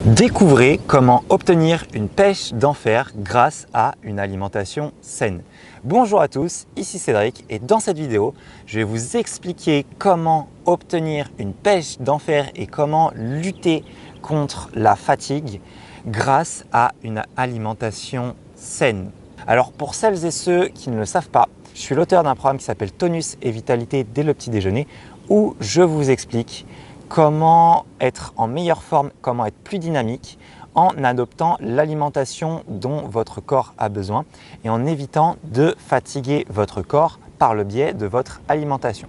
Découvrez comment obtenir une pêche d'enfer grâce à une alimentation saine. Bonjour à tous, ici Cédric et dans cette vidéo, je vais vous expliquer comment obtenir une pêche d'enfer et comment lutter contre la fatigue grâce à une alimentation saine. Alors pour celles et ceux qui ne le savent pas, je suis l'auteur d'un programme qui s'appelle Tonus et Vitalité dès le petit déjeuner où je vous explique comment être en meilleure forme, comment être plus dynamique en adoptant l'alimentation dont votre corps a besoin et en évitant de fatiguer votre corps par le biais de votre alimentation.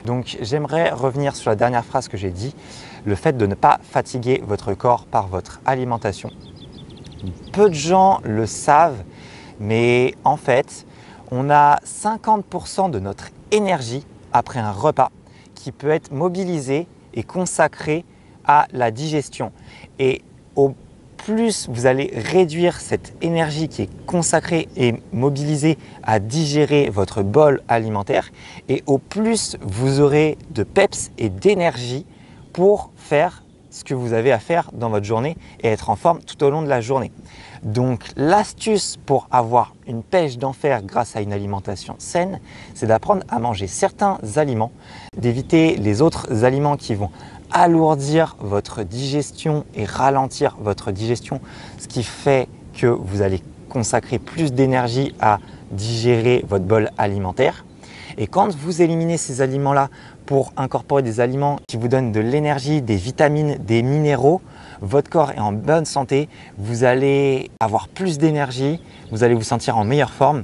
Donc j'aimerais revenir sur la dernière phrase que j'ai dit, le fait de ne pas fatiguer votre corps par votre alimentation. Peu de gens le savent, mais en fait, on a 50% de notre énergie après un repas qui peut être mobilisée et consacré à la digestion. Et au plus vous allez réduire cette énergie qui est consacrée et mobilisée à digérer votre bol alimentaire, et au plus vous aurez de peps et d'énergie pour faire ce que vous avez à faire dans votre journée et être en forme tout au long de la journée. Donc l'astuce pour avoir une pêche d'enfer grâce à une alimentation saine, c'est d'apprendre à manger certains aliments, d'éviter les autres aliments qui vont alourdir votre digestion et ralentir votre digestion, ce qui fait que vous allez consacrer plus d'énergie à digérer votre bol alimentaire. Et quand vous éliminez ces aliments-là pour incorporer des aliments qui vous donnent de l'énergie, des vitamines, des minéraux, votre corps est en bonne santé, vous allez avoir plus d'énergie, vous allez vous sentir en meilleure forme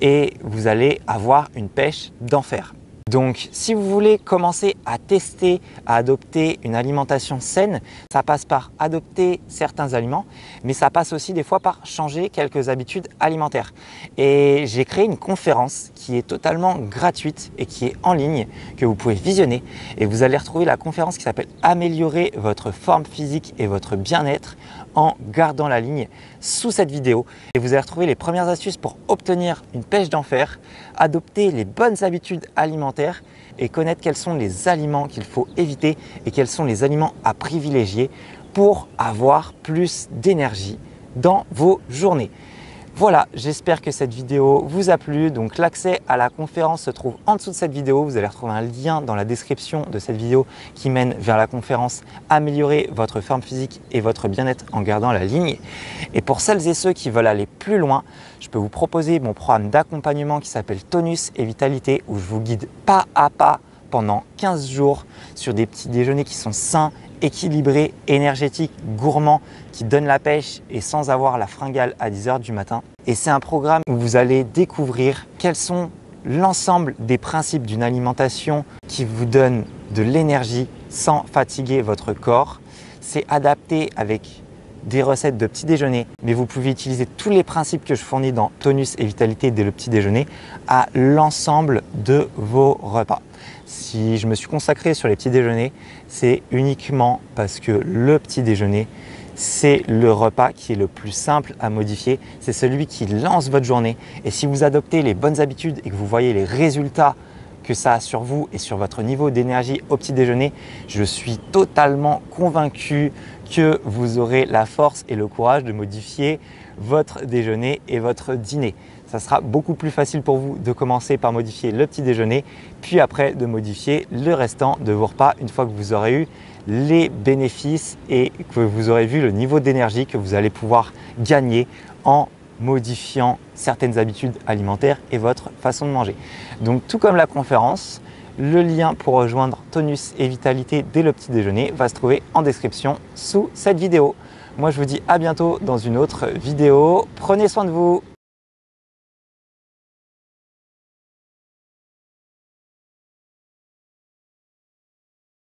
et vous allez avoir une pêche d'enfer. Donc, si vous voulez commencer à tester, à adopter une alimentation saine, ça passe par adopter certains aliments, mais ça passe aussi des fois par changer quelques habitudes alimentaires. Et j'ai créé une conférence qui est totalement gratuite et qui est en ligne, que vous pouvez visionner. Et vous allez retrouver la conférence qui s'appelle « Améliorer votre forme physique et votre bien-être » en gardant la ligne sous cette vidéo. Et vous allez retrouver les premières astuces pour obtenir une pêche d'enfer, adopter les bonnes habitudes alimentaires et connaître quels sont les aliments qu'il faut éviter et quels sont les aliments à privilégier pour avoir plus d'énergie dans vos journées. Voilà, j'espère que cette vidéo vous a plu. Donc l'accès à la conférence se trouve en dessous de cette vidéo. Vous allez retrouver un lien dans la description de cette vidéo qui mène vers la conférence Améliorer votre forme physique et votre bien-être en gardant la ligne. Et pour celles et ceux qui veulent aller plus loin, je peux vous proposer mon programme d'accompagnement qui s'appelle Tonus et Vitalité où je vous guide pas à pas pendant 15 jours sur des petits déjeuners qui sont sains, équilibrés, énergétiques, gourmands, qui donnent la pêche et sans avoir la fringale à 10 h du matin. Et c'est un programme où vous allez découvrir quels sont l'ensemble des principes d'une alimentation qui vous donne de l'énergie sans fatiguer votre corps. C'est adapté avec des recettes de petit déjeuner, mais vous pouvez utiliser tous les principes que je fournis dans Tonus et Vitalité dès le petit déjeuner à l'ensemble de vos repas. Si je me suis consacré sur les petits déjeuners, c'est uniquement parce que le petit déjeuner, c'est le repas qui est le plus simple à modifier. C'est celui qui lance votre journée. Et si vous adoptez les bonnes habitudes et que vous voyez les résultats que ça a sur vous et sur votre niveau d'énergie au petit déjeuner, je suis totalement convaincu que vous aurez la force et le courage de modifier votre déjeuner et votre dîner. Ça sera beaucoup plus facile pour vous de commencer par modifier le petit déjeuner, puis après de modifier le restant de vos repas une fois que vous aurez eu les bénéfices et que vous aurez vu le niveau d'énergie que vous allez pouvoir gagner en modifiant certaines habitudes alimentaires et votre façon de manger. Donc tout comme la conférence, le lien pour rejoindre Tonus et Vitalité dès le petit déjeuner va se trouver en description sous cette vidéo. Moi je vous dis à bientôt dans une autre vidéo. Prenez soin de vous.